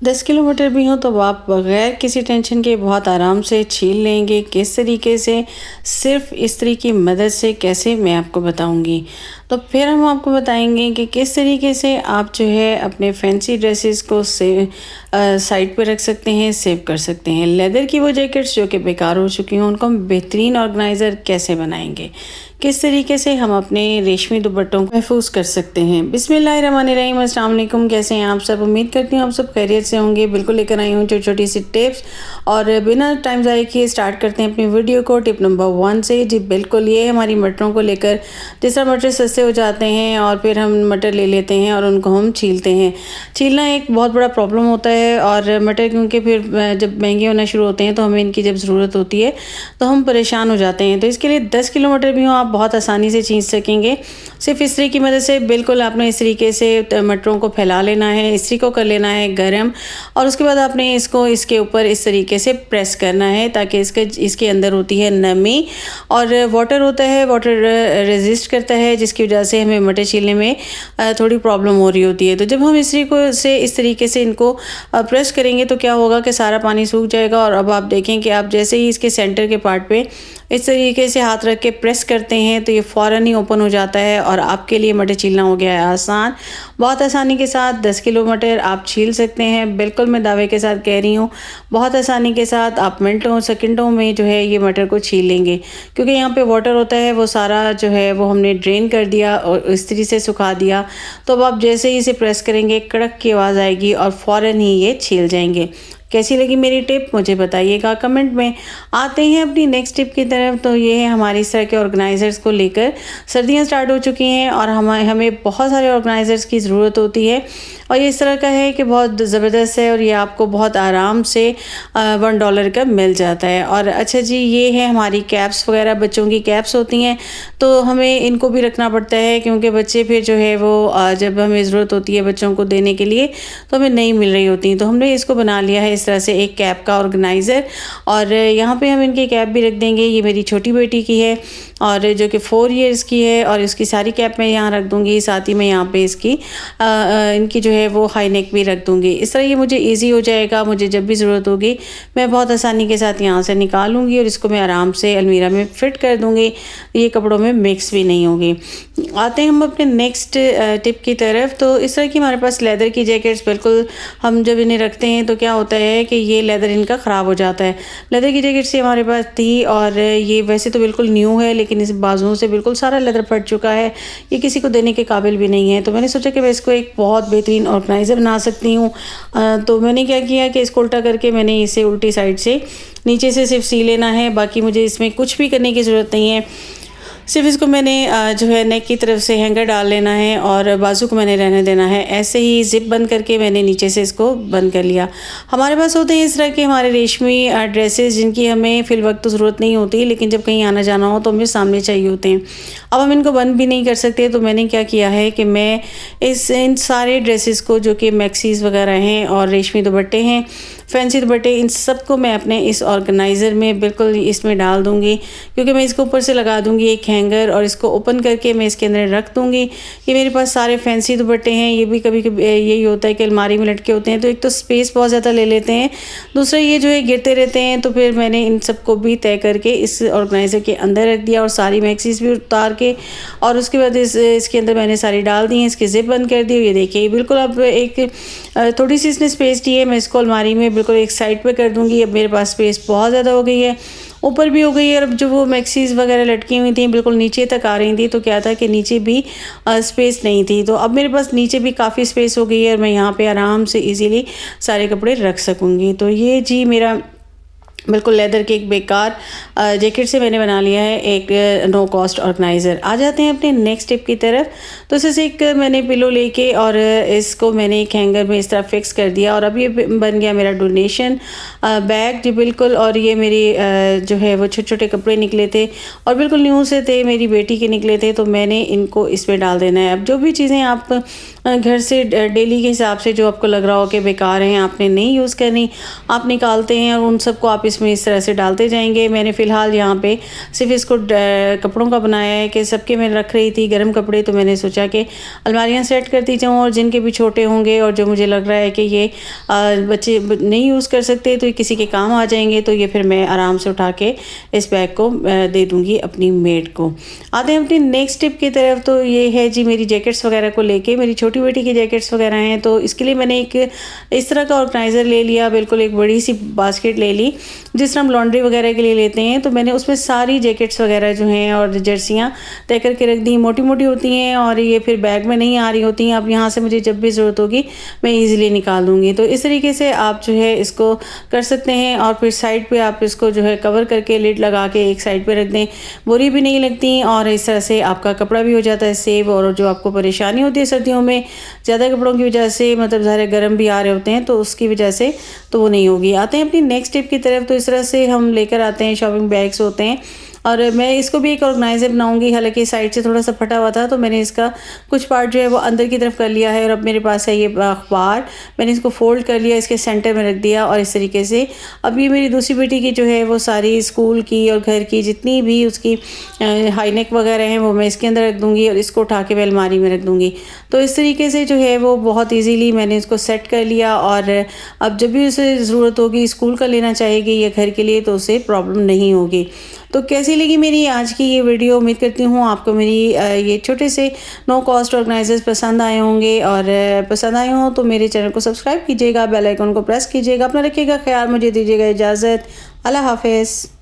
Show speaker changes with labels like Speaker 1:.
Speaker 1: 10 kilometre भी हो तो आप बगैर किसी टेंशन के बहुत आराम से छील लेंगे। किस तरीके से, सिर्फ इस्त्री की मदद से कैसे, मैं आपको बताऊंगी। तो फिर हम आपको बताएंगे कि किस तरीके से आप जो है अपने फैंसी ड्रेसेस को साइड पे रख सकते हैं, सेव कर सकते हैं। लेदर की वो जैकेट्स जो कि बेकार हो चुकी हैं उनको हम बेहतरीन ऑर्गेनाइज़र कैसे बनाएंगे, किस तरीके से हम अपने रेशमी दुपट्टों को महफूज कर सकते हैं। बिस्मिल्लाहिर्रहमानिर्रहीम, अस्सलाम वालेकुम। कैसे हैं आप सब? उम्मीद करती हूँ आप सब खैरियत से होंगे। बिल्कुल लेकर आई हूँ छोटी छोटी सी टिप्स, और बिना टाइम ज़ाया किए स्टार्ट करते हैं अपनी वीडियो को टिप नंबर 1 से। जी बिल्कुल, ये हमारी मटरों को लेकर, जिस तरह मटर सस्ते हो जाते हैं और फिर हम मटर ले लेते हैं और उनको हम छीलते हैं। छीलना एक बहुत बड़ा प्रॉब्लम होता है, और मटर क्योंकि फिर जब महंगे होना शुरू होते हैं तो हमें इनकी जब ज़रूरत होती है तो हम परेशान हो जाते हैं। तो इसके लिए 10 किलोमीटर भी हो आप बहुत आसानी से छील सकेंगे, सिर्फ इस्त्री की मदद से। बिल्कुल आपने इस तरीके से मटरों को फैला लेना है, इस्त्री को कर लेना है गर्म, और उसके बाद आपने इसको इसके ऊपर इस तरीके से प्रेस करना है ताकि इसके अंदर होती है नमी, और वाटर होता है, वाटर रेजिस्ट करता है, जिसकी वजह से हमें मटर छीलने में थोड़ी प्रॉब्लम हो रही होती है। तो जब हम इस्त्री को से इस तरीके से इनको प्रेस करेंगे तो क्या होगा कि सारा पानी सूख जाएगा। और अब आप देखें कि आप जैसे ही इसके सेंटर के पार्ट पे इस तरीके से हाथ रख के प्रेस करते हैं तो ये फ़ौरन ही ओपन हो जाता है, और आपके लिए मटर छीलना हो गया है आसान। बहुत आसानी के साथ 10 किलो मटर आप छील सकते हैं। बिल्कुल मैं दावे के साथ कह रही हूँ, बहुत आसानी के साथ आप मिनटों सेकंडों में जो है ये मटर को छील लेंगे, क्योंकि यहाँ पे वाटर होता है वो सारा जो है वो हमने ड्रेन कर दिया और इस्त्री से सुखा दिया। तो अब आप जैसे ही इसे प्रेस करेंगे कड़क की आवाज़ आएगी और फ़ौरन ही ये छील जाएंगे। कैसी लगी मेरी टिप मुझे बताइएगा कमेंट में। आते हैं अपनी नेक्स्ट टिप की तरफ। तो ये है हमारी इस तरह के ऑर्गेनाइज़र्स को लेकर। सर्दियां स्टार्ट हो चुकी हैं और हमें बहुत सारे ऑर्गेनाइज़र्स की ज़रूरत होती है, और ये इस तरह का है कि बहुत ज़बरदस्त है और ये आपको बहुत आराम से $1 का मिल जाता है। और अच्छा जी, ये है हमारी कैप्स वगैरह, बच्चों की कैप्स होती हैं, तो हमें इनको भी रखना पड़ता है क्योंकि बच्चे फिर जो है वो जब हमें ज़रूरत होती है बच्चों को देने के लिए तो हमें नहीं मिल रही होती। तो हमने इसको बना लिया है इस तरह से एक कैप का ऑर्गेनाइज़र, और यहाँ पे हम इनकी कैप भी रख देंगे। ये मेरी छोटी बेटी की है और जो कि 4 इयर्स की है, और इसकी सारी कैप मैं यहाँ रख दूँगी। साथ ही मैं यहाँ पे इसकी इनकी जो है वो हाई नेक भी रख दूँगी। इस तरह ये मुझे ईजी हो जाएगा, मुझे जब भी ज़रूरत होगी मैं बहुत आसानी के साथ यहाँ से निकालूँगी और इसको मैं आराम से अलमीरा में फ़िट कर दूँगी। ये कपड़ों में मिक्स भी नहीं होगी। आते हैं हम अपने नेक्स्ट टिप की तरफ। तो इस तरह की हमारे पास लेदर की जैकेट्स, बिल्कुल हम जब इन्हें रखते हैं तो क्या होता है कि ये लेदर इनका ख़राब हो जाता है। लेदर की जैकेट्स ये हमारे पास थी, और ये वैसे तो बिल्कुल न्यू है लेकिन इस बाजुओं से बिल्कुल सारा लेदर फट चुका है, ये किसी को देने के काबिल भी नहीं है। तो मैंने सोचा कि मैं इसको एक बहुत बेहतरीन ऑर्गेनाइज़र बना सकती हूँ। तो मैंने क्या किया कि इसको उल्टा करके मैंने इसे उल्टी साइड से नीचे से सिर्फ सी लेना है, बाकी मुझे इसमें कुछ भी करने की ज़रूरत नहीं है। सिर्फ इसको मैंने जो है नेक की तरफ से हैंगर डाल लेना है और बाजू को मैंने रहने देना है। ऐसे ही ज़िप बंद करके मैंने नीचे से इसको बंद कर लिया। हमारे पास होते हैं इस तरह के हमारे रेशमी ड्रेसेस जिनकी हमें फ़िल वक्त तो ज़रूरत नहीं होती, लेकिन जब कहीं आना जाना हो तो हमें सामने चाहिए होते हैं। अब हम इनको बंद भी नहीं कर सकते, तो मैंने क्या किया है कि मैं इन सारे ड्रेसेस को, जो कि मैक्सीज़ वगैरह हैं और रेशमी दुपट्टे हैं, फैंसी दुपट्टे, इन सब को मैं अपने इस ऑर्गेनाइज़र में बिल्कुल इसमें डाल दूँगी, क्योंकि मैं इसको ऊपर से लगा दूँगी एक हैंगर और इसको ओपन करके मैं इसके अंदर रख दूँगी। ये मेरे पास सारे फैंसी दुपट्टे हैं। ये भी कभी कभी यही होता है कि अलमारी में लटके होते हैं तो एक तो स्पेस बहुत ज़्यादा ले लेते हैं, दूसरा ये जो है गिरते रहते हैं। तो फिर मैंने इन सबको भी तय करके इस ऑर्गेनाइज़र के अंदर रख दिया और सारी मैक्सीज भी उतार के, और उसके बाद इसके अंदर मैंने सारी डाल दी हैं। इसकी ज़िप बंद कर दी। ये देखिए बिल्कुल अब एक थोड़ी सी इसने स्पेस दी है। मैं इसको अलमारी में बिल्कुल एक साइड पे कर दूंगी। अब मेरे पास स्पेस बहुत ज़्यादा हो गई है, ऊपर भी हो गई है। अब जो वो मैक्सीज वगैरह लटकी हुई थी बिल्कुल नीचे तक आ रही थी, तो क्या था कि नीचे भी स्पेस नहीं थी। तो अब मेरे पास नीचे भी काफ़ी स्पेस हो गई है और मैं यहाँ पे आराम से इजीली सारे कपड़े रख सकूँगी। तो ये जी मेरा बिल्कुल लेदर के एक बेकार जैकेट से मैंने बना लिया है एक नो कॉस्ट ऑर्गेनाइज़र। आ जाते हैं अपने नेक्स्ट टिप की तरफ। तो इससे एक मैंने पिलो लेके और इसको मैंने एक हैंगर में इस तरह फिक्स कर दिया, और अब ये बन गया मेरा डोनेशन बैग जी बिल्कुल। और ये मेरी जो है वो छोटे छोटे कपड़े निकले थे और बिल्कुल न्यू से थे, मेरी बेटी के निकले थे, तो मैंने इनको इसमें डाल देना है। अब जो भी चीज़ें आप घर से डेली के हिसाब से जो आपको लग रहा हो कि बेकार हैं, आपने नहीं यूज़ करनी, आप निकालते हैं और उन सबको आप इसमें इस तरह से डालते जाएंगे। मैंने फ़िलहाल यहाँ पे सिर्फ इसको कपड़ों का बनाया है कि सबके मैं रख रही थी गर्म कपड़े, तो मैंने सोचा कि अलमारियाँ सेट करती जाऊँ और जिनके भी छोटे होंगे और जो मुझे लग रहा है कि ये बच्चे नहीं यूज़ कर सकते तो ये किसी के काम आ जाएंगे, तो ये फिर मैं आराम से उठा के इस बैग को दे दूँगी अपनी मेड को। आते हैं अपनी नेक्स्ट टिप की तरफ। तो ये है जी मेरी जैकेट्स वगैरह को लेके, मेरी छोटी बेटी की जैकेट्स वगैरह हैं, तो इसके लिए मैंने एक इस तरह का ऑर्गेनाइज़र ले लिया, बिल्कुल एक बड़ी सी बास्केट ले ली जिस तरह हम लॉन्ड्री वगैरह के लिए लेते हैं। तो मैंने उसमें सारी जैकेट्स वगैरह जो हैं और जर्सियाँ तय करके रख दी। मोटी मोटी होती हैं और ये फिर बैग में नहीं आ रही होती हैं। अब यहाँ से मुझे जब भी ज़रूरत होगी मैं ईज़िली निकाल दूँगी। तो इस तरीके से आप जो है इसको कर सकते हैं और फिर साइड पे आप इसको जो है कवर करके लिड लगा के एक साइड पे रख दें, बुरी भी नहीं लगती और इस तरह से आपका कपड़ा भी हो जाता है सेव। और जो आपको परेशानी होती है सर्दियों में ज़्यादा कपड़ों की वजह से, मतलब ज़्यादा गर्म भी आ रहे होते हैं तो उसकी वजह से तो वो नहीं होगी। आते हैं अपनी नेक्स्ट टिप की तरफ। तो इस तरह से हम लेकर आते हैं शॉपिंग बैग्स होते हैं और मैं इसको भी एक ऑर्गेनाइज़र बनाऊंगी। हालांकि साइड से थोड़ा सा फटा हुआ था तो मैंने इसका कुछ पार्ट जो है वो अंदर की तरफ कर लिया है और अब मेरे पास है ये अखबार, मैंने इसको फोल्ड कर लिया, इसके सेंटर में रख दिया और इस तरीके से अब ये मेरी दूसरी बेटी की जो है वो सारी स्कूल की और घर की जितनी भी उसकी हाई नेक वगैरह हैं वो मैं इसके अंदर रख दूँगी और इसको उठा के मैं अलमारी में रख दूँगी। तो इस तरीके से जो है वो बहुत ईजीली मैंने इसको सेट कर लिया और अब जब भी उसे ज़रूरत होगी स्कूल का लेना चाहेगी या घर के लिए तो उसे प्रॉब्लम नहीं होगी। तो कैसी लगी मेरी आज की ये वीडियो? उम्मीद करती हूँ आपको मेरी ये छोटे से नो कॉस्ट ऑर्गेनाइजर्स पसंद आए होंगे और पसंद आए हों तो मेरे चैनल को सब्सक्राइब कीजिएगा, बेल आइकन को प्रेस कीजिएगा। अपना रखिएगा ख्याल, मुझे दीजिएगा इजाज़त। अल्लाह हाफ़िज़।